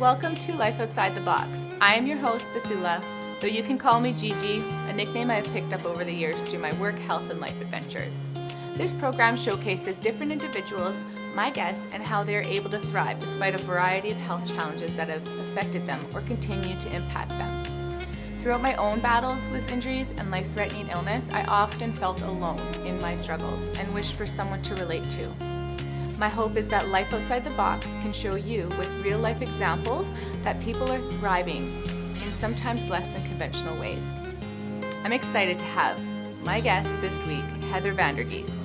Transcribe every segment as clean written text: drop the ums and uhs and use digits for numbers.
Welcome to Life Outside the Box. I am your host, Athula, though you can call me Gigi, a nickname I have picked up over the years through my work, health, and life adventures. This program showcases different individuals, my guests, and how they are able to thrive despite a variety of health challenges that have affected them or continue to impact them. Throughout my own battles with injuries and life-threatening illness, I often felt alone in my struggles and wished for someone to relate to. My hope is that Life Outside the Box can show you with real-life examples that people are thriving in sometimes less than conventional ways. I'm excited to have my guest this week, Heather Geest.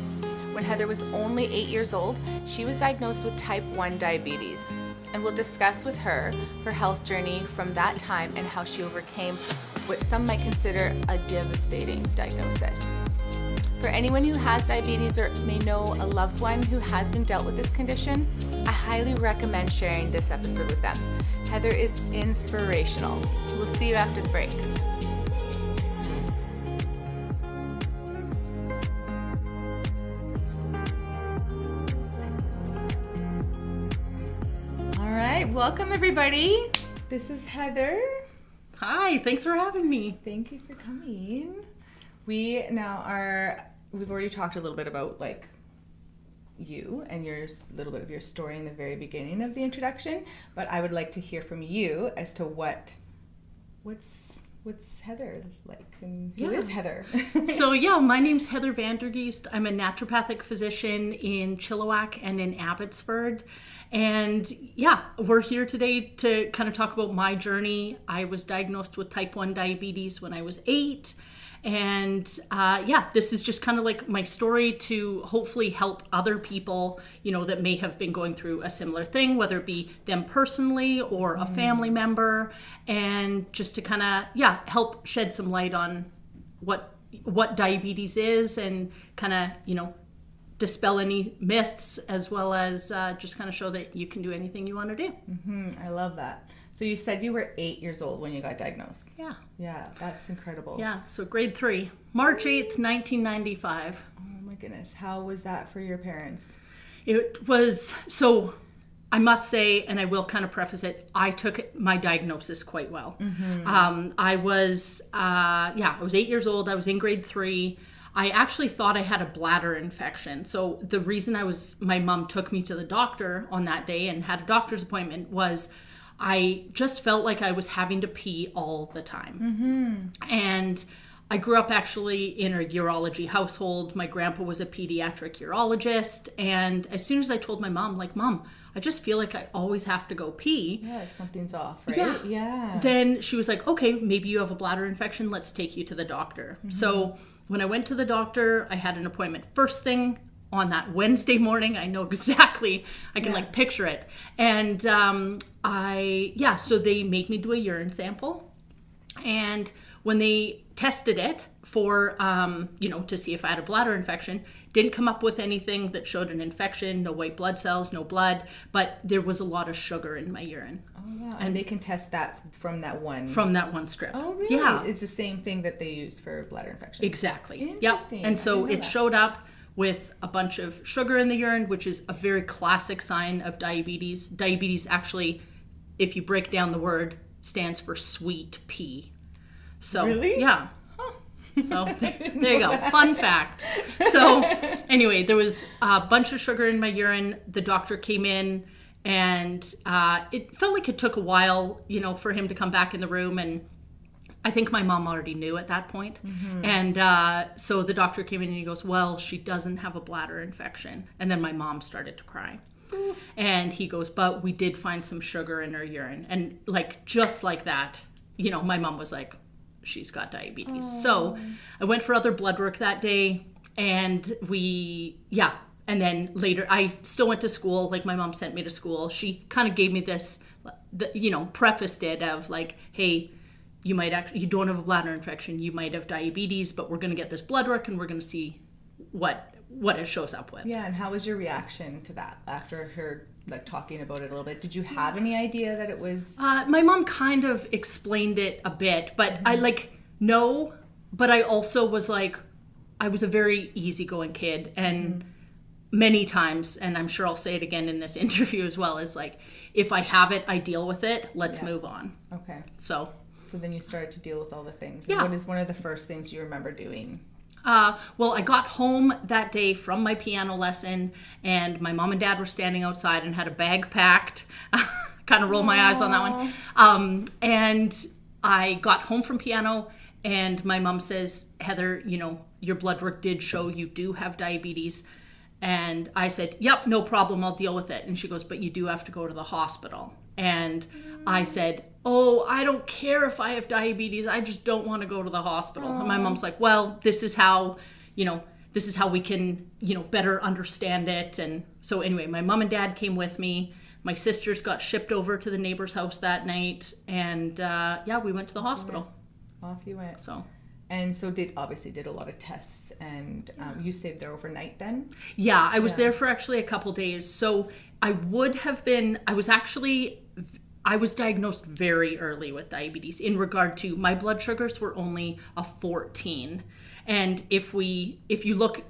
When Heather was only 8 years old, she was diagnosed with type 1 diabetes, and we'll discuss with her health journey from that time and how she overcame what some might consider a devastating diagnosis. For anyone who has diabetes or may know a loved one who has been dealt with this condition, I highly recommend sharing this episode with them. Heather is inspirational. We'll see you after the break. All right, welcome everybody. This is Heather. Hi, thanks for having me. Thank you for coming. We've already talked a little bit about like you and a little bit of your story in the very beginning of the introduction, but I would like to hear from you as to what's Heather like and who is Heather? So my name's Heather Geest. I'm a naturopathic physician in Chilliwack and in Abbotsford. And we're here today to kind of talk about my journey. I was diagnosed with type 1 diabetes when I was 8. And this is just kind of like my story to hopefully help other people, that may have been going through a similar thing, whether it be them personally or a family member, and just to kind of, help shed some light on what diabetes is and kind of, dispel any myths, as well as just kind of show that you can do anything you want to do. Mm-hmm. I love that. So you said you were 8 years old when you got diagnosed. Yeah. Yeah, that's incredible. Yeah, so grade 3, March 8th, 1995. Oh my goodness. How was that for your parents? It was, so I must say, and I will kind of preface it, I took my diagnosis quite well. Mm-hmm. I was 8 years old. I was in grade 3. I actually thought I had a bladder infection. So the reason my mom took me to the doctor on that day and had a doctor's appointment was I just felt like I was having to pee all the time. Mm-hmm. And I grew up actually in a urology household. My grandpa was a pediatric urologist. And as soon as I told my mom, Mom, I just feel like I always have to go pee. Yeah, like something's off, right? Yeah. Then she was like, okay, maybe you have a bladder infection. Let's take you to the doctor. Mm-hmm. So when I went to the doctor, I had an appointment first thing on that Wednesday morning. I know exactly, I can picture it. And so they made me do a urine sample. And when they tested it for, to see if I had a bladder infection, didn't come up with anything that showed an infection, no white blood cells, no blood, but there was a lot of sugar in my urine. Oh, yeah. And they can test that from that one? From that one strip. Oh, really? Yeah. It's the same thing that they use for bladder infection? Exactly. Interesting. Yep. And so it showed up with a bunch of sugar in the urine, which is a very classic sign of diabetes. Diabetes actually, if you break down the word, stands for sweet pea. So, really? Yeah. Huh. So there you go. Fun fact. So anyway, there was a bunch of sugar in my urine. The doctor came in and it felt like it took a while, for him to come back in the room. And I think my mom already knew at that point. Mm-hmm. And so the doctor came in and he goes, well, she doesn't have a bladder infection. And then my mom started to cry. Ooh. And he goes, but we did find some sugar in her urine. And just like that, my mom was like, she's got diabetes. Oh. So I went for other blood work that day, and and then later I still went to school. My mom sent me to school. She kind of gave me this, prefaced it of hey, you don't have a bladder infection, you might have diabetes, but we're going to get this blood work and we're going to see what it shows up with. Yeah, and how was your reaction to that after her talking about it a little bit? Did you have any idea that it was? My mom kind of explained it a bit, but I no, but I also was I was a very easygoing kid, and many times, and I'm sure I'll say it again in this interview as well, is like, if I have it, I deal with it. Let's move on. Okay. So then you started to deal with all the things. Yeah. What is one of the first things you remember doing? Well, I got home that day from my piano lesson, and my mom and dad were standing outside and had a bag packed. Kind of roll my eyes on that one. And I got home from piano, and my mom says, Heather, your blood work did show you do have diabetes. And I said, yep, no problem, I'll deal with it. And she goes, but you do have to go to the hospital. And I said, oh, I don't care if I have diabetes, I just don't want to go to the hospital. And my mom's like, well, this is how we can, better understand it. And so anyway, my mom and dad came with me. My sisters got shipped over to the neighbor's house that night. And we went to the hospital. Off you went. And so did a lot of tests, and you stayed there overnight then? Yeah, I was there for actually a couple days. So I was diagnosed very early with diabetes in regard to my blood sugars were only a 14. And if you look,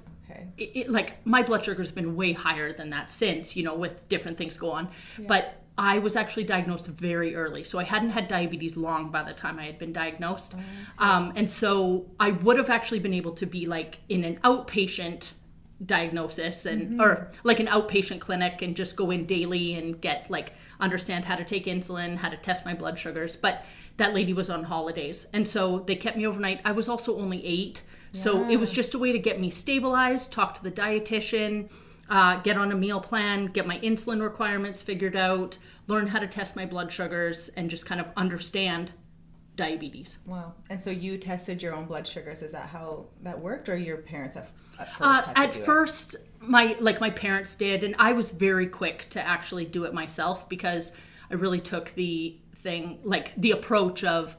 like my blood sugars have been way higher than that since, with different things go on. Yeah. But I was actually diagnosed very early. So I hadn't had diabetes long by the time I had been diagnosed. And so I would have actually been able to be like in an outpatient diagnosis and or like an outpatient clinic and just go in daily and get understand how to take insulin, how to test my blood sugars. But that lady was on holidays. And so they kept me overnight. I was also only 8. Yeah. So it was just a way to get me stabilized, talk to the dietitian, get on a meal plan, get my insulin requirements figured out, learn how to test my blood sugars, and just kind of understand diabetes. Wow. And so you tested your own blood sugars. Is that how that worked, or your parents at first had at to do first, my parents did, and I was very quick to actually do it myself because I really took the approach of,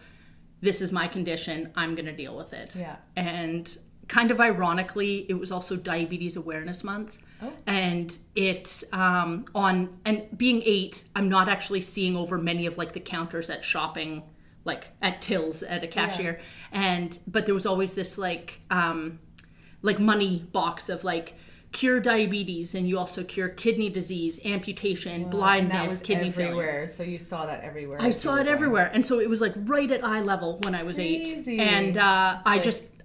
this is my condition, I'm going to deal with it. Yeah. And kind of ironically, it was also Diabetes Awareness Month. Oh. And it's and being 8, I'm not actually seeing over many of the counters at shopping, at tills at a cashier. Yeah. But there was always this money box of cure diabetes, and you also cure kidney disease, amputation, blindness, kidney everywhere. failure. So you saw that everywhere. I saw it everywhere. And so it was right at eye level when I was 8. And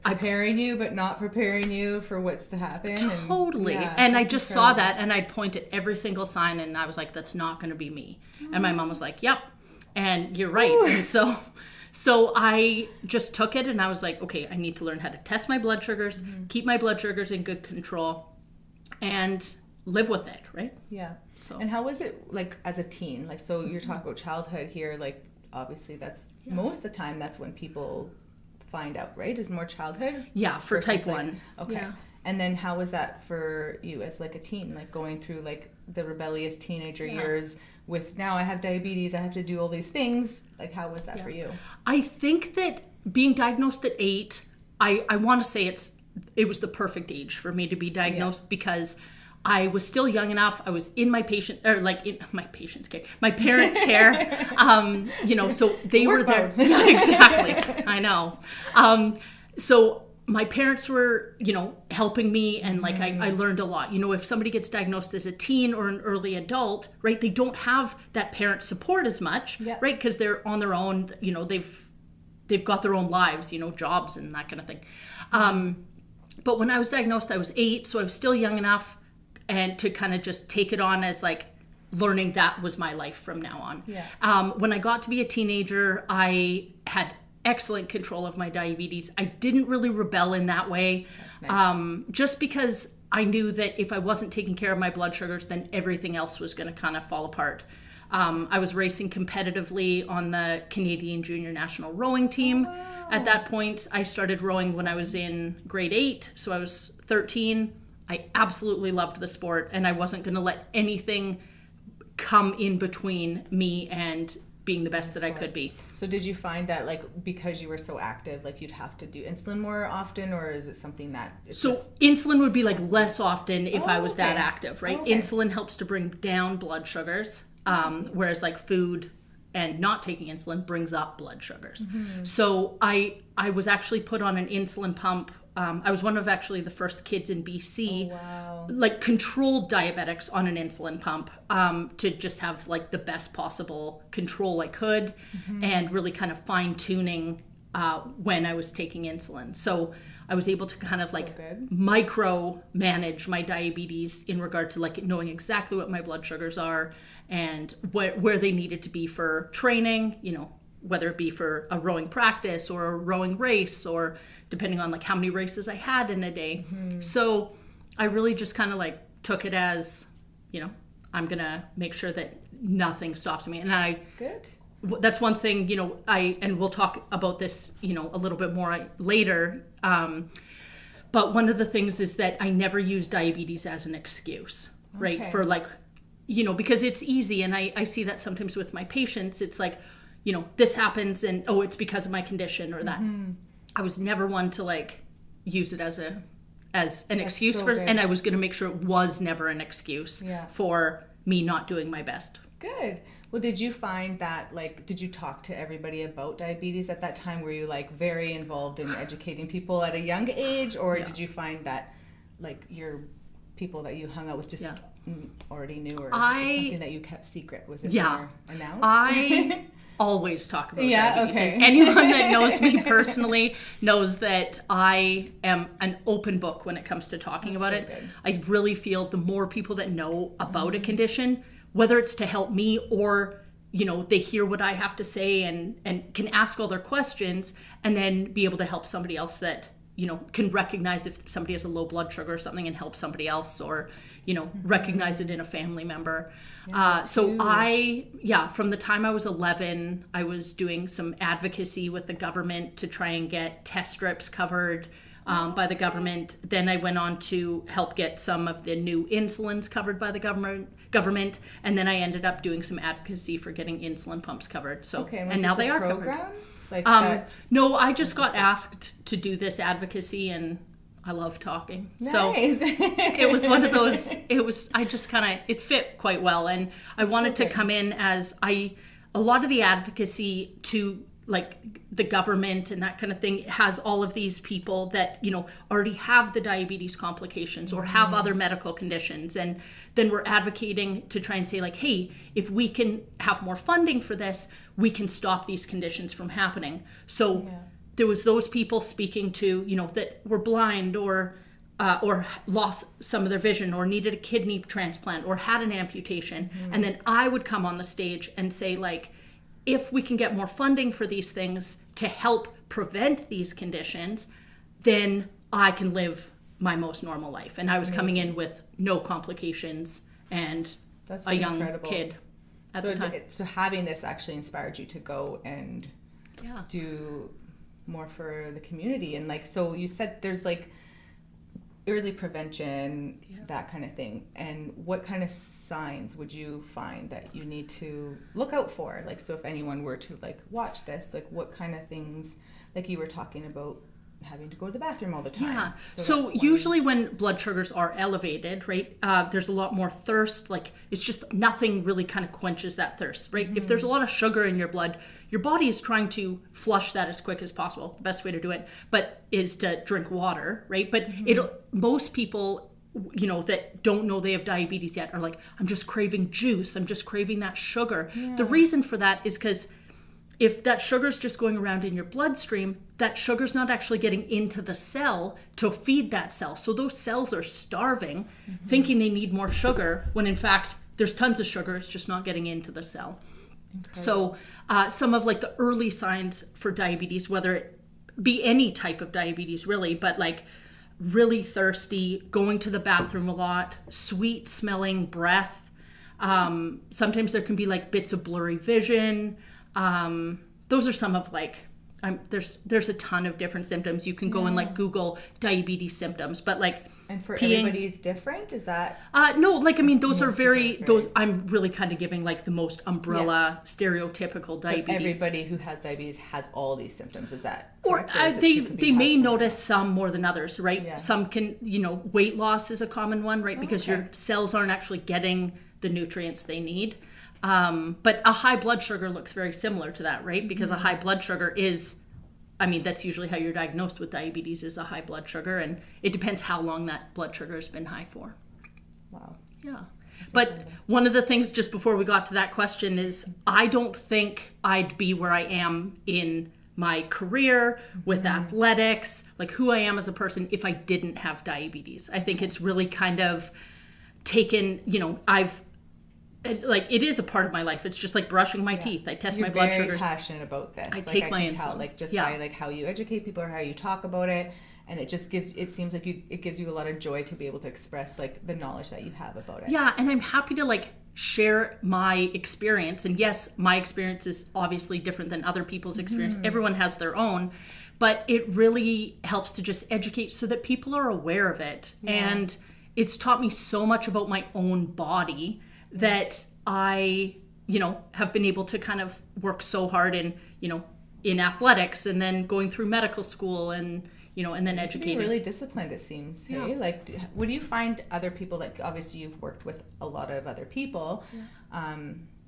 preparing you but not preparing you for what's to happen. Totally. And I just saw that, and I'd point at every single sign, and I was like, that's not going to be me. And my mom was like, yep. And you're right. Ooh. And so I just took it, and I was like, okay, I need to learn how to test my blood sugars, keep my blood sugars in good control, and live with it, right? Yeah. So. And how was it as a teen? So you're talking about childhood here, obviously that's most of the time that's when people find out, right? Is more childhood? Yeah, for type 1. Okay. Yeah. And then how was that for you as a teen, going through the rebellious teenager years with, now I have diabetes, I have to do all these things. How was that for you? I think that being diagnosed at 8, I want to say it was the perfect age for me to be diagnosed because I was still young enough. I was in my in my patient's care, my parents' care. So they were there. Yeah, exactly. I know. So my parents were, helping me, and I learned a lot. If somebody gets diagnosed as a teen or an early adult, right, they don't have that parent support as much, right, because they're on their own. They've got their own lives, jobs and that kind of thing. But when I was diagnosed, I was 8, so I was still young enough, and to kind of just take it on as learning that was my life from now on. Yeah. When I got to be a teenager, I had excellent control of my diabetes. I didn't really rebel in that way. That's nice. Just because I knew that if I wasn't taking care of my blood sugars, then everything else was going to kind of fall apart. I was racing competitively on the Canadian Junior National Rowing Team. Oh, wow. At that point, I started rowing when I was in grade 8, so I was 13. I absolutely loved the sport, and I wasn't going to let anything come in between me and being the best that I could be. So did you find that because you were so active, you'd have to do insulin more often, or is it something that insulin would be less often if I was that active, right? Okay. Insulin helps to bring down blood sugars, whereas food and not taking insulin brings up blood sugars. Mm-hmm. So I was actually put on an insulin pump I was one of actually the first kids in BC, Wow. like controlled diabetics on an insulin pump, to just have like the best possible control I could, and really kind of fine tuning when I was taking insulin. So I was able to kind of like good. micro manage my diabetes in regard to like knowing exactly what my blood sugars are and where they needed to be for training, you know, whether it be for a rowing practice or a rowing race, or depending on like how many races I had in a day. So I really just kind of like took it as, you know, I'm gonna make sure that nothing stops me. And Good. that's one thing, you know, and we'll talk about this, you know, a little bit more later. But one of the things is that I never use diabetes as an excuse, right? Okay. For like, you know, because it's easy. And I see that sometimes with my patients, it's like, you know, this happens and, oh, it's because of my condition or that. I was never one to like use it as an excuse so for, good. and I was going to make sure it was never an excuse for me not doing my best. Good. Well, did you find that, like, did you talk to everybody about diabetes at that time? Were you like very involved in educating people at a young age, or did you find that like your people that you hung out with just already knew, or was something that you kept secret? Was it more announced? I always talk about diabetes. okay. And anyone that knows me personally knows that I am an open book when it comes to talking about it. Good. I really feel the more people that know about a condition, whether it's to help me or, you know, they hear what I have to say and can ask all their questions and then be able to help somebody else that, you know, can recognize if somebody has a low blood sugar or something and help somebody else, or, you know, recognize it in a family member. So huge. From the time I was 11, I was doing some advocacy with the government to try and get test strips covered by the government. Then I went on to help get some of the new insulins covered by the government, and then I ended up doing some advocacy for getting insulin pumps covered. So, and now they are program? covered. Like No, I just got asked to do this advocacy, and I love talking. Nice. So it was one of those, I just kind of, it fit quite well. And I wanted to come in as a lot of the advocacy to like the government and that kind of thing has all of these people that, you know, already have the diabetes complications or have other medical conditions. And then we're advocating to try and say like, hey, if we can have more funding for this, we can stop these conditions from happening. So there was those people speaking to, you know, that were blind or lost some of their vision or needed a kidney transplant or had an amputation. And then I would come on the stage and say like, if we can get more funding for these things to help prevent these conditions, then I can live my most normal life. And I was coming in with no complications and That's a young incredible. Kid at the time. So having this actually inspired you to go and do more for the community. And like, so you said there's like early prevention, that kind of thing. And what kind of signs would you find that you need to look out for? Like, so if anyone were to like watch this, like what kind of things, like you were talking about having to go to the bathroom all the time. Yeah. So usually when blood sugars are elevated, right, there's a lot more thirst. Like it's just nothing really kind of quenches that thirst, right? If there's a lot of sugar in your blood, your body is trying to flush that as quick as possible. The best way to do it, is to drink water, right? But most people, you know, that don't know they have diabetes yet are like, I'm just craving juice. I'm just craving that sugar. The reason for that is because if that sugar's just going around in your bloodstream, that sugar's not actually getting into the cell to feed that cell. So those cells are starving, thinking they need more sugar, when in fact, there's tons of sugar, it's just not getting into the cell. Okay. So some of like the early signs for diabetes, whether it be any type of diabetes really, but like really thirsty, going to the bathroom a lot, sweet smelling breath. Sometimes there can be like bits of blurry vision. Those are some of like, there's a ton of different symptoms. You can go and like Google diabetes symptoms, but like and for everybody's different, is that no, like I mean those are very those I'm really kind of giving like the most umbrella stereotypical diabetes. But everybody who has diabetes has all these symptoms, is that correct? Or they may notice some more than others, right? Some can, you know, weight loss is a common one, right? Because your cells aren't actually getting the nutrients they need. But a high blood sugar looks very similar to that, right? Because a high blood sugar is I mean, that's usually how you're diagnosed with diabetes, is a high blood sugar, and it depends how long that blood sugar has been high for. Wow. Yeah. But one of the things, just before we got to that question, is I don't think I'd be where I am in my career with athletics, like who I am as a person, if I didn't have diabetes. I think it's really kind of taken, it is a part of my life. It's just like brushing my teeth. I test my blood sugars. You're very passionate about this. I take my insulin. Tell, like, just by like how you educate people or how you talk about it. And it just seems like it gives you a lot of joy to be able to express like the knowledge that you have about it. Yeah, and I'm happy to like share my experience. And yes, my experience is obviously different than other people's experience. Everyone has their own, but it really helps to just educate so that people are aware of it. Yeah. And it's taught me so much about my own body that I, have been able to kind of work so hard in athletics, and then going through medical school, and and then educating. Really disciplined, it seems. Yeah. Hey, like, what do you find other people, like obviously you've worked with a lot of other people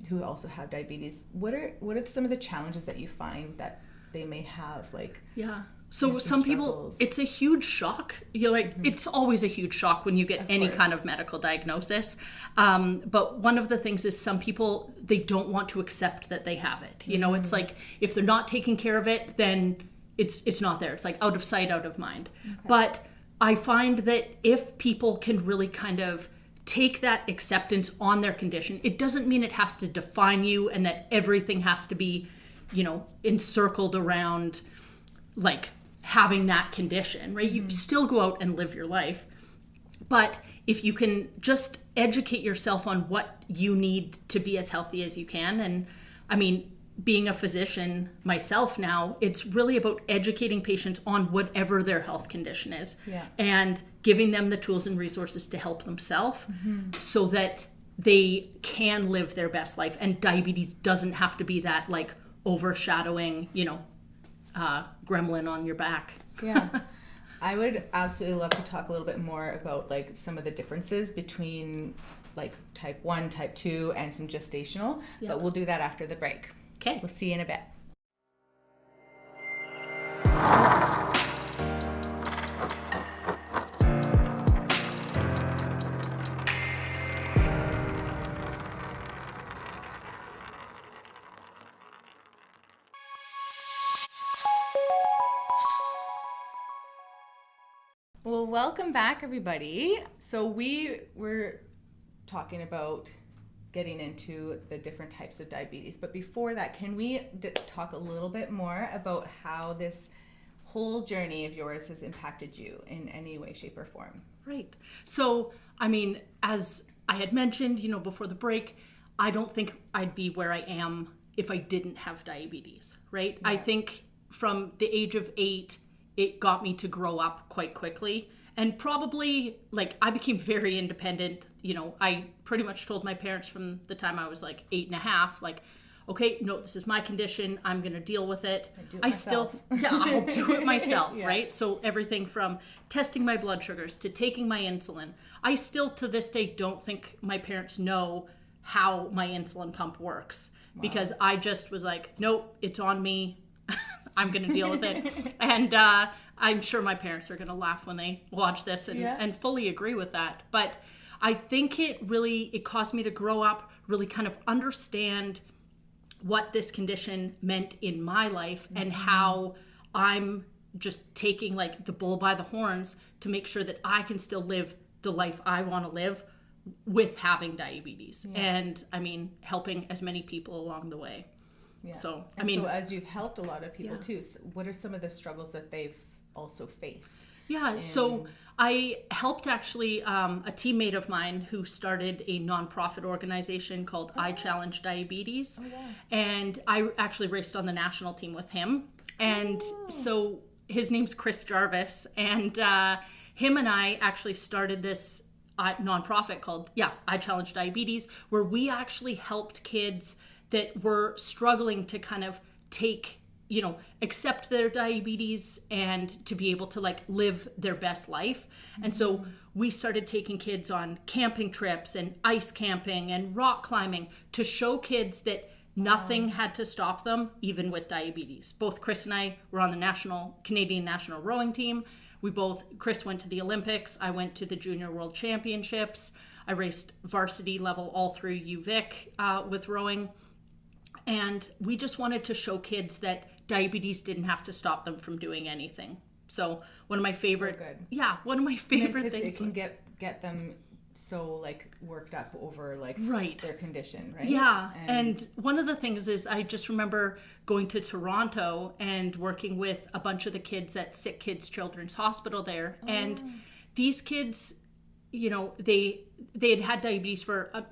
who also have diabetes. What are some of the challenges that you find that they may have? Like, yeah. So some people, it's a huge shock. It's always a huge shock when you get any kind of medical diagnosis. But one of the things is some people, they don't want to accept that they have it. It's like if they're not taking care of it, then it's not there. It's like out of sight, out of mind. Okay. But I find that if people can really kind of take that acceptance on their condition, it doesn't mean it has to define you and that everything has to be, encircled around like having that condition, right? You still go out and live your life. But if you can just educate yourself on what you need to be as healthy as you can. And I mean, being a physician myself now, it's really about educating patients on whatever their health condition is, and giving them the tools and resources to help themselves so that they can live their best life. And diabetes doesn't have to be that like overshadowing, gremlin on your back. Yeah. I would absolutely love to talk a little bit more about like some of the differences between like type 1, type 2, and some gestational, but we'll do that after the break. Okay. We'll see you in a bit. Well, welcome back, everybody. So we were talking about getting into the different types of diabetes. But before that, can we talk a little bit more about how this whole journey of yours has impacted you in any way, shape, or form? Right. So, I mean, as I had mentioned, before the break, I don't think I'd be where I am if I didn't have diabetes, right? Yeah. I think from the age of 8, it got me to grow up quite quickly. And probably, like, I became very independent. I pretty much told my parents from the time I was like 8.5, like, okay, no, this is my condition. I'm going to deal with it. I'll do it myself, right? So everything from testing my blood sugars to taking my insulin. I still, to this day, don't think my parents know how my insulin pump works. Wow. Because I just was like, nope, it's on me. I'm going to deal with it. And I'm sure my parents are going to laugh when they watch this and fully agree with that. But I think it caused me to grow up, really kind of understand what this condition meant in my life and how I'm just taking like the bull by the horns to make sure that I can still live the life I want to live with having diabetes. Yeah. And I mean, helping as many people along the way. Yeah. So, so as you've helped a lot of people too, so what are some of the struggles that they've also faced? Yeah, so I helped actually a teammate of mine who started a nonprofit organization called I Challenge Diabetes. Oh, yeah. And I actually raced on the national team with him. And so his name's Chris Jarvis. And him and I actually started this nonprofit called, I Challenge Diabetes, where we actually helped kids that were struggling to kind of accept their diabetes and to be able to like live their best life. Mm-hmm. And so we started taking kids on camping trips and ice camping and rock climbing to show kids that Nothing had to stop them, even with diabetes. Both Chris and I were on the Canadian national rowing team. Chris went to the Olympics. I went to the Junior World Championships. I raced varsity level all through UVic with rowing. And we just wanted to show kids that diabetes didn't have to stop them from doing anything. So one of my favorite, one of my favorite things. It can get them so like worked up over like their condition, right? Yeah. And one of the things is I just remember going to Toronto and working with a bunch of the kids at Sick Kids Children's Hospital there. And these kids, you know, they had diabetes for a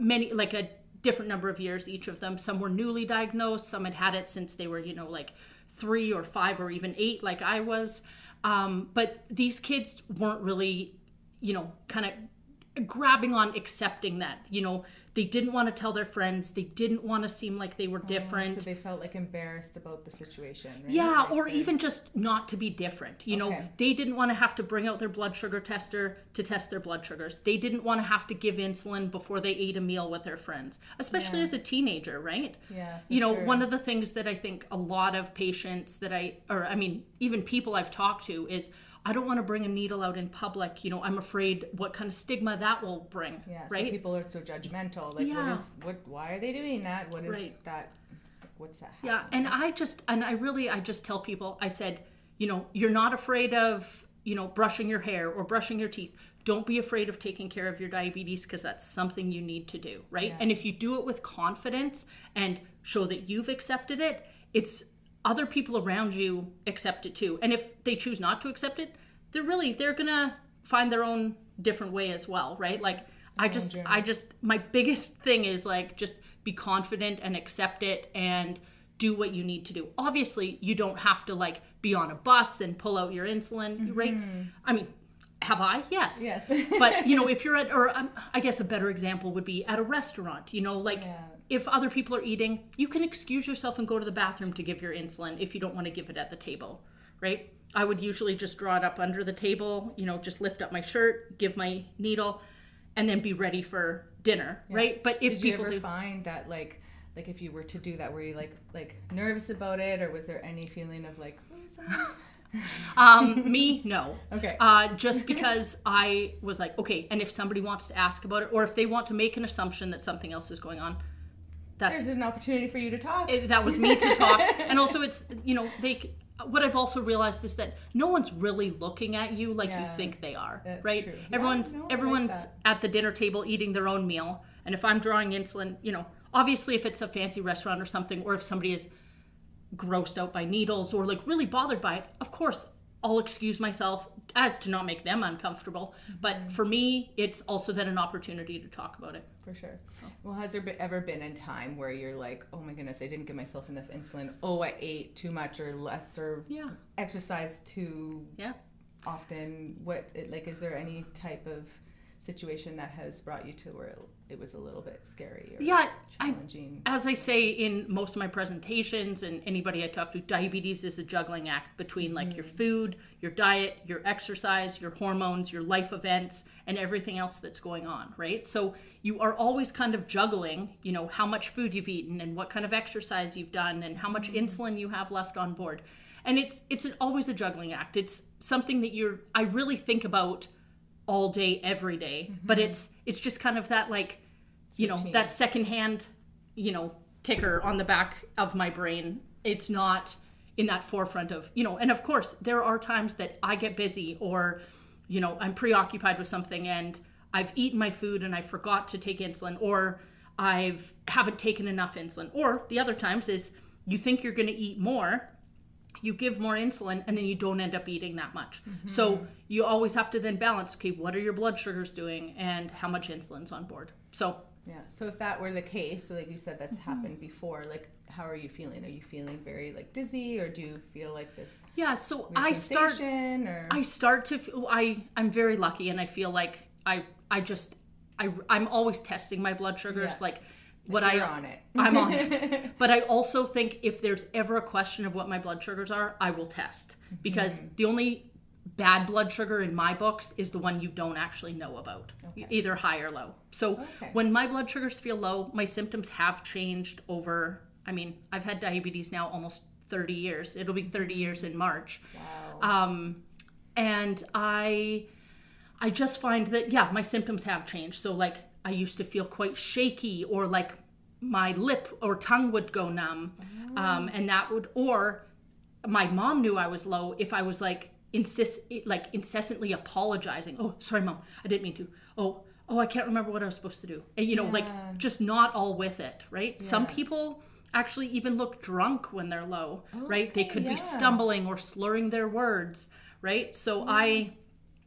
different number of years, each of them. Some were newly diagnosed, some had it since they were, you know, like 3 or 5 or even 8 like I was. But these kids weren't really, you know, kind of grabbing on accepting that, you know, they didn't want to tell their friends, they didn't want to seem like they were different, so they felt like embarrassed about the situation, right? Yeah, like or even just not to be different, you know. They didn't want to have to bring out their blood sugar tester to test their blood sugars. They didn't want to have to give insulin before they ate a meal with their friends, especially as a teenager, right? Yeah, you know, one of the things that I think a lot of patients even people I've talked to is, I don't want to bring a needle out in public. You know, I'm afraid what kind of stigma that will bring. Yeah, right? So people are so judgmental. Like, why are they doing that? What is that? What's that? Yeah, and I just tell people, I said, you know, you're not afraid of, you know, brushing your hair or brushing your teeth. Don't be afraid of taking care of your diabetes, because that's something you need to do, right? Yeah. And if you do it with confidence and show that you've accepted it, it's other people around you accept it too. And if they choose not to accept it, they're gonna find their own different way as well, right? Like my biggest thing is like, just be confident and accept it and do what you need to do. Obviously, you don't have to like be on a bus and pull out your insulin, right? I mean, have I? Yes. But, you know, if you're I guess a better example would be at a restaurant, you know, like if other people are eating, you can excuse yourself and go to the bathroom to give your insulin if you don't want to give it at the table, right? I would usually just draw it up under the table, you know, just lift up my shirt, give my needle, and then be ready for dinner, right? But if Did you ever find that like if you were to do that, were you like nervous about it, or was there any feeling of like, me, no. Okay. Just because I was like, okay, and if somebody wants to ask about it, or if they want to make an assumption that something else is going on, there's an opportunity for you to talk. That was me to talk. And also it's, you know, what I've also realized is that no one's really looking at you like you think they are, right? True. Everyone's at the dinner table eating their own meal. And if I'm drawing insulin, you know, obviously if it's a fancy restaurant or something, or if somebody is grossed out by needles or like really bothered by it, of course I'll excuse myself as to not make them uncomfortable. But for me, it's also then an opportunity to talk about it. For sure. So. Well, has there ever been a time where you're like, oh my goodness, I didn't give myself enough insulin. Oh, I ate too much or less, or exercised too often. Is there any type of situation that has brought you to where it was a little bit scary or challenging? As I say in most of my presentations and anybody I talk to, diabetes is a juggling act between like your food, your diet, your exercise, your hormones, your life events, and everything else that's going on, right? So you are always kind of juggling, you know, how much food you've eaten and what kind of exercise you've done and how much insulin you have left on board. And it's always a juggling act. It's something that I really think about all day, every day. But it's just kind of that, like, you know, that secondhand, you know, ticker on the back of my brain. It's not in that forefront of, you know, and of course there are times that I get busy or, you know, I'm preoccupied with something and I've eaten my food and I forgot to take insulin, or haven't taken enough insulin. Or the other times is you think you're going to eat more, you give more insulin, and then you don't end up eating that much. So you always have to then balance, okay, what are your blood sugars doing and how much insulin's on board? So so if that were the case, so like you said, that's happened before, like how are you feeling? Are you feeling very like dizzy, or do you feel like this so I'm very lucky, and I feel like I'm always testing my blood sugars, like I'm on it. But I also think if there's ever a question of what my blood sugars are, I will test, because the only bad blood sugar in my books is the one you don't actually know about, either high or low. So when my blood sugars feel low, my symptoms have changed over I mean, I've had diabetes now almost 30 years. It'll be 30 years in March. Wow. And I just find that, yeah, my symptoms have changed. So like I used to feel quite shaky, or like my lip or tongue would go numb. And that would, or my mom knew I was low if I was like incessantly apologizing. Oh, sorry, Mom, I didn't mean to. Oh, I can't remember what I was supposed to do. And, like just not all with it, right? Yeah. Some people actually even look drunk when they're low, right? They could be stumbling or slurring their words, right? So I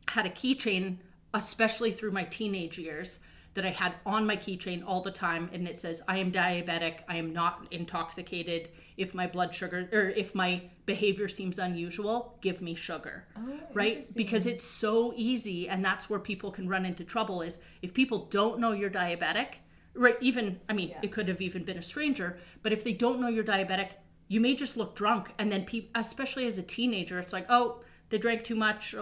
had a keychain, especially through my teenage years, that I had on my keychain all the time, and it says, I am diabetic, I am not intoxicated. If my blood sugar, or if my behavior seems unusual, give me sugar, right? Because it's so easy, and that's where people can run into trouble, is if people don't know you're diabetic, right? Even, I mean, it could have even been a stranger, but if they don't know you're diabetic, you may just look drunk, and then people, especially as a teenager, it's like, oh, they drank too much,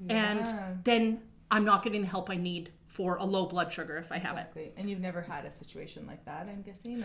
and then I'm not getting the help I need for a low blood sugar if I have it. And you've never had a situation like that, I'm guessing?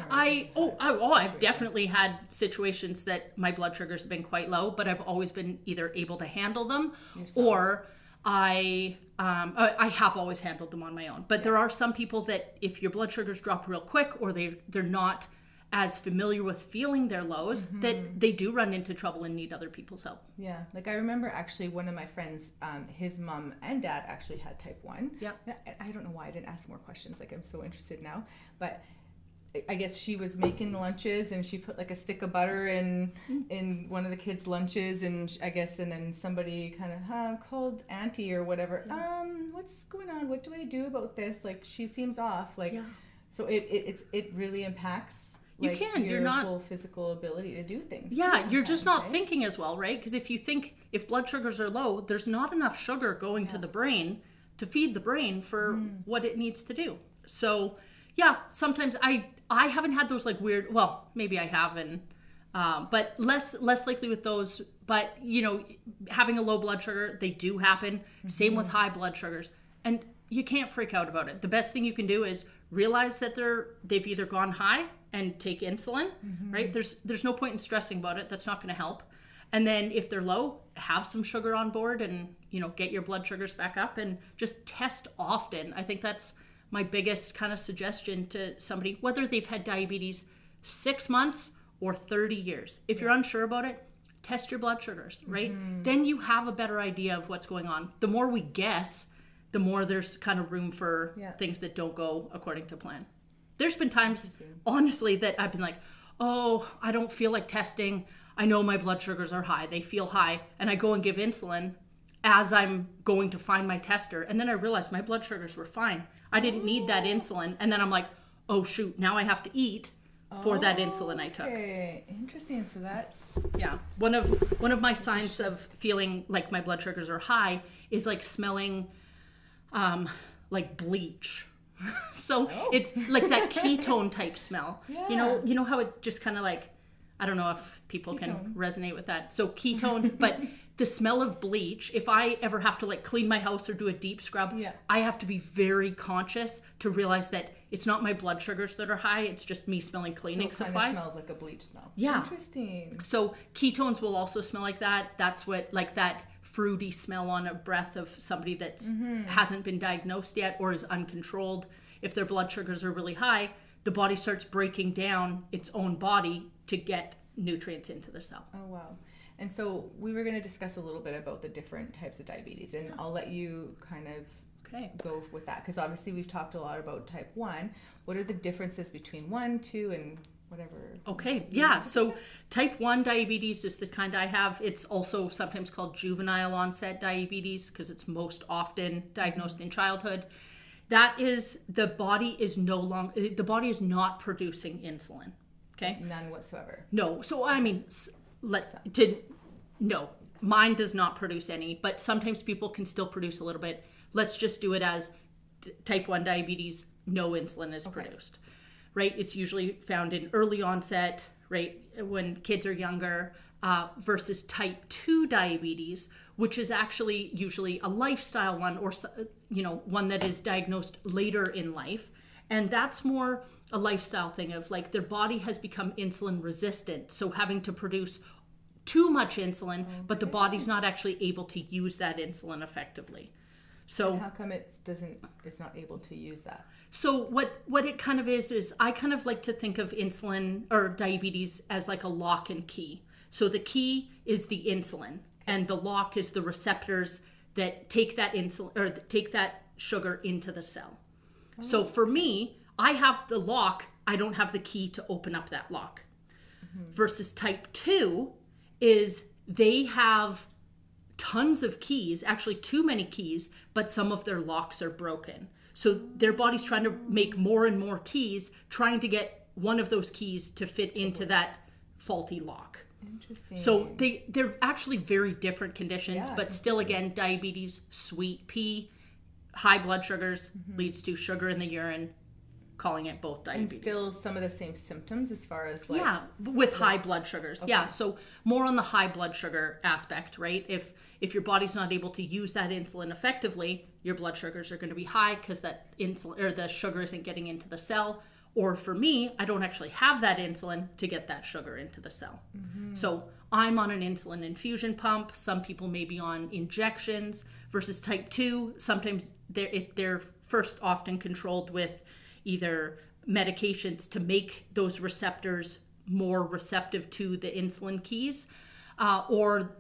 Or I've definitely had situations that my blood sugars have been quite low, but I've always been either able to handle them or I have always handled them on my own. But there are some people that if your blood sugars drop real quick, or they're not as familiar with feeling their lows, that they do run into trouble and need other people's help. Yeah, like I remember actually one of my friends, his mom and dad actually had type 1. Yeah. I don't know why I didn't ask more questions, like I'm so interested now, but I guess she was making lunches and she put like a stick of butter in one of the kids' lunches, and I guess, and then somebody kind of called auntie or whatever. What's going on? What do I do about this? Like she seems off. Like, so it really impacts. Like you're not whole physical ability to do things. Yeah, you're just not thinking as well, right? Because if blood sugars are low, there's not enough sugar going to the brain to feed the brain for what it needs to do. So yeah, sometimes I haven't had those like weird. Well, maybe I have, but less likely with those. But having a low blood sugar, they do happen. Same with high blood sugars, and you can't freak out about it. The best thing you can do is realize that they've either gone high and take insulin, right? There's no point in stressing about it. That's not going to help. And then if they're low, have some sugar on board and, get your blood sugars back up and just test often. I think that's my biggest kind of suggestion to somebody, whether they've had diabetes 6 months or 30 years. If you're unsure about it, test your blood sugars, right? Then you have a better idea of what's going on. The more we guess, the more there's kind of room for things that don't go according to plan. There's been times, honestly, that I've been like, oh, I don't feel like testing. I know my blood sugars are high. They feel high. And I go and give insulin as I'm going to find my tester. And then I realized my blood sugars were fine. I didn't need that insulin. And then I'm like, oh, shoot, now I have to eat for that insulin I took. Okay, interesting. So that's... Yeah. One of my signs of feeling like my blood sugars are high is like smelling like bleach. So it's like that ketone type smell. Yeah. You know how it just kind of like, I don't know if people can resonate with that. So ketones, but the smell of bleach, if I ever have to like clean my house or do a deep scrub, I have to be very conscious to realize that it's not my blood sugars that are high. It's just me smelling cleaning supplies. So it smells like a bleach smell. Yeah. Interesting. So ketones will also smell like that. That's what, like that fruity smell on a breath of somebody that hasn't been diagnosed yet or is uncontrolled. If their blood sugars are really high, the body starts breaking down its own body to get nutrients into the cell. Oh, wow. And so we were going to discuss a little bit about the different types of diabetes, and I'll let you kind of go with that, because obviously we've talked a lot about type 1. What are the differences between 1, 2, and whatever? Okay, yeah. So type 1 diabetes is the kind I have. It's also sometimes called juvenile onset diabetes because it's most often diagnosed in childhood. That is, the body is not producing insulin. Okay? None whatsoever. No. So I mean, no, mine does not produce any, but sometimes people can still produce a little bit. Let's just do it as type 1 diabetes, no insulin is produced, right? It's usually found in early onset, right? When kids are younger, versus type 2 diabetes, which is actually usually a lifestyle one, or, one that is diagnosed later in life. And that's more a lifestyle thing of like their body has become insulin resistant. So having to produce too much insulin, but the body's not actually able to use that insulin effectively. So and how come it's not able to use that? So what it kind of is I kind of like to think of insulin or diabetes as like a lock and key. So the key is the insulin and the lock is the receptors that take that insulin or take that sugar into the cell. Oh. So for me, I have the lock, I don't have the key to open up that lock. Mm-hmm. Versus type 2 is they have tons of keys, actually too many keys, but some of their locks are broken. So their body's trying to make more and more keys, trying to get one of those keys to fit into that faulty lock. Interesting. So they're actually very different conditions, but still again, diabetes, sweet pea, high blood sugars leads to sugar in the urine, calling it both diabetes. And still some of the same symptoms as far as like... Yeah, with high blood sugars. Okay. Yeah, so more on the high blood sugar aspect, right? If your body's not able to use that insulin effectively, your blood sugars are going to be high because that insulin or the sugar isn't getting into the cell. Or for me, I don't actually have that insulin to get that sugar into the cell. Mm-hmm. So I'm on an insulin infusion pump. Some people may be on injections versus type 2. Sometimes they're first often controlled with either medications to make those receptors more receptive to the insulin keys, or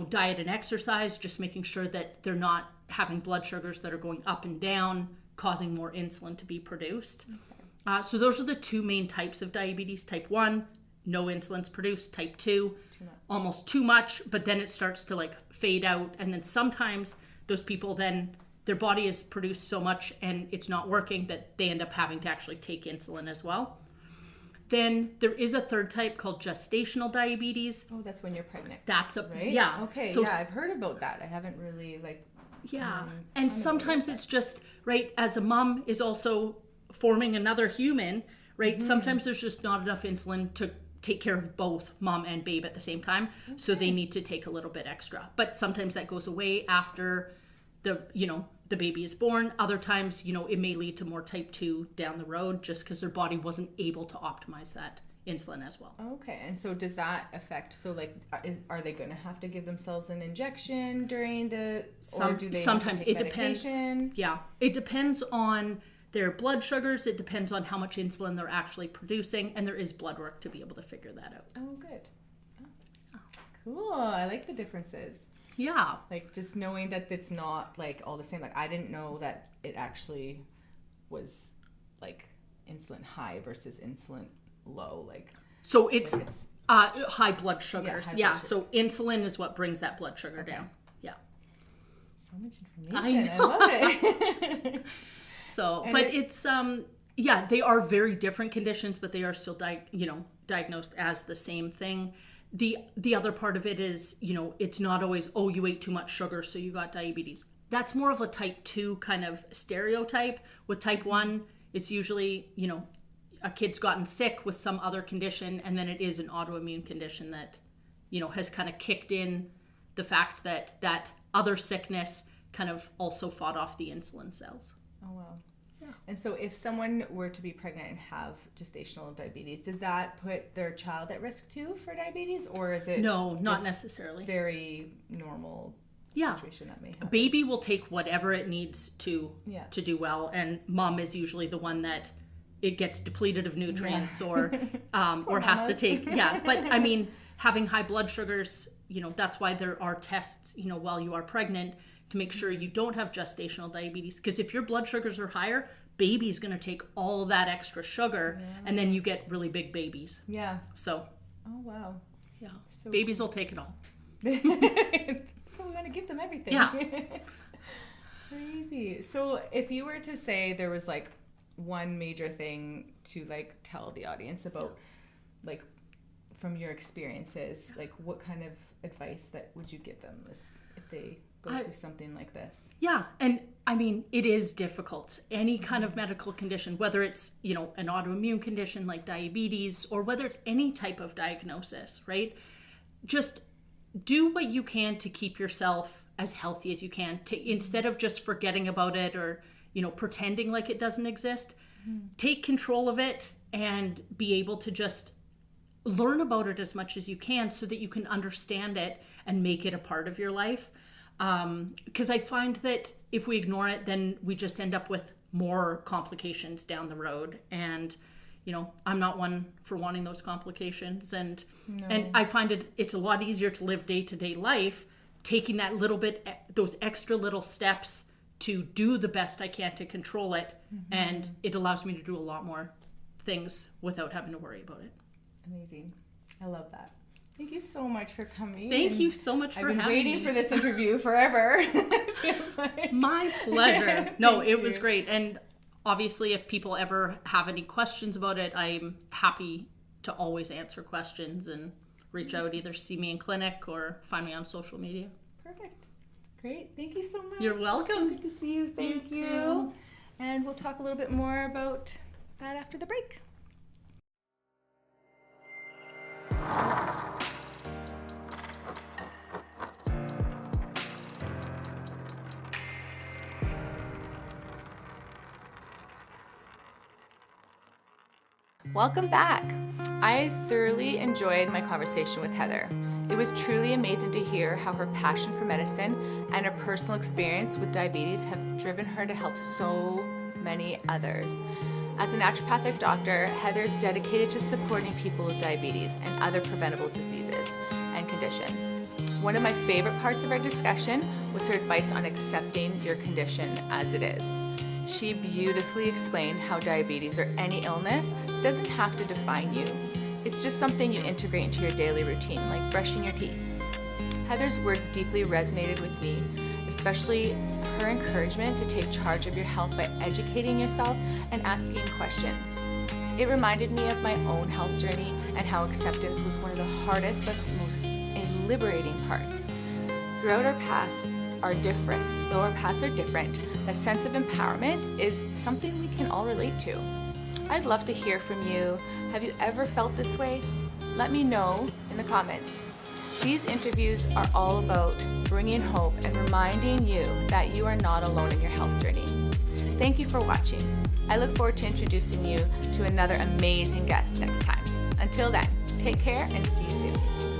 diet and exercise, just making sure that they're not having blood sugars that are going up and down, causing more insulin to be produced. Okay. So those are the two main types of diabetes. Type 1, no insulin's produced. Type 2, almost too much, but then it starts to like fade out. And then sometimes those people then their body has produced so much and it's not working that they end up having to actually take insulin as well. Then there is a third type called gestational diabetes. Oh, that's when you're pregnant. That's right? Yeah. Okay, so, yeah, I've heard about that. I haven't really Yeah, and sometimes it's just, right, as a mom is also forming another human, right? Mm-hmm. Sometimes there's just not enough insulin to take care of both mom and babe at the same time. Okay. So they need to take a little bit extra. But sometimes that goes away after the baby is born. Other times, it may lead to more type 2 down the road just because their body wasn't able to optimize that insulin as well. Okay, and so does that affect, are they going to have to give themselves an injection during or do they sometimes have to take it medication? Depends. Yeah, it depends on their blood sugars. It depends on how much insulin they're actually producing, and there is blood work to be able to figure that out. Oh, good. Oh, cool. I like the differences. Yeah. Like just knowing that it's not like all the same. Like I didn't know that it actually was like insulin high versus insulin low. So it's high blood sugars. Yeah. So insulin is what brings that blood sugar down. Yeah. So much information. I love it. So, but it's they are very different conditions, but they are still diagnosed as the same thing. The other part of it is, it's not always, you ate too much sugar, so you got diabetes. That's more of a type 2 kind of stereotype. With type 1, it's usually, a kid's gotten sick with some other condition, and then it is an autoimmune condition that, has kind of kicked in the fact that that other sickness kind of also fought off the insulin cells. Oh, wow. And so if someone were to be pregnant and have gestational diabetes, does that put their child at risk too for diabetes, or is it No, not necessarily. Very normal situation that may happen? Baby will take whatever it needs to do well, and mom is usually the one that it gets depleted of nutrients or has to take but I mean, having high blood sugars, that's why there are tests, while you are pregnant to make sure you don't have gestational diabetes, because if your blood sugars are higher, baby's going to take all that extra sugar and then you get really big babies. Yeah. So. Oh, wow. Yeah. So babies will take it all. So we want to give them everything. Yeah. Crazy. So if you were to say there was one major thing to tell the audience about from your experiences, what kind of advice that would you give them if they go through something like this? Yeah. And I mean, it is difficult. Any kind of medical condition, whether it's, an autoimmune condition like diabetes, or whether it's any type of diagnosis, right? Just do what you can to keep yourself as healthy as you can, instead of just forgetting about it or, pretending like it doesn't exist. take control of it and be able to just learn about it as much as you can so that you can understand it and make it a part of your life. Because I find that if we ignore it, then we just end up with more complications down the road. And, you know, I'm not one for wanting those complications. And I find it's a lot easier to live day-to-day life, taking that little bit, those extra little steps to do the best I can to control it. And it allows me to do a lot more things without having to worry about it. Amazing. I love that. Thank you so much for coming. Thank you so much for having me. I've been waiting for this interview forever. It feels like. My pleasure. No, it was great. And obviously, if people ever have any questions about it, I'm happy to always answer questions and reach out, either see me in clinic or find me on social media. Perfect. Great. Thank you so much. You're welcome. So good to see you. Thank you. And we'll talk a little bit more about that after the break. Welcome back. I thoroughly enjoyed my conversation with Heather. It was truly amazing to hear how her passion for medicine and her personal experience with diabetes have driven her to help so many others. As a naturopathic doctor, Heather is dedicated to supporting people with diabetes and other preventable diseases and conditions. One of my favorite parts of our discussion was her advice on accepting your condition as it is. She beautifully explained how diabetes or any illness doesn't have to define you. It's just something you integrate into your daily routine, like brushing your teeth. Heather's words deeply resonated with me, especially her encouragement to take charge of your health by educating yourself and asking questions. It reminded me of my own health journey and how acceptance was one of the hardest but most liberating parts. Throughout our paths are different, though our paths are different, the sense of empowerment is something we can all relate to. I'd love to hear from you. Have you ever felt this way? Let me know in the comments. These interviews are all about bringing hope and reminding you that you are not alone in your health journey. Thank you for watching. I look forward to introducing you to another amazing guest next time. Until then, take care and see you soon.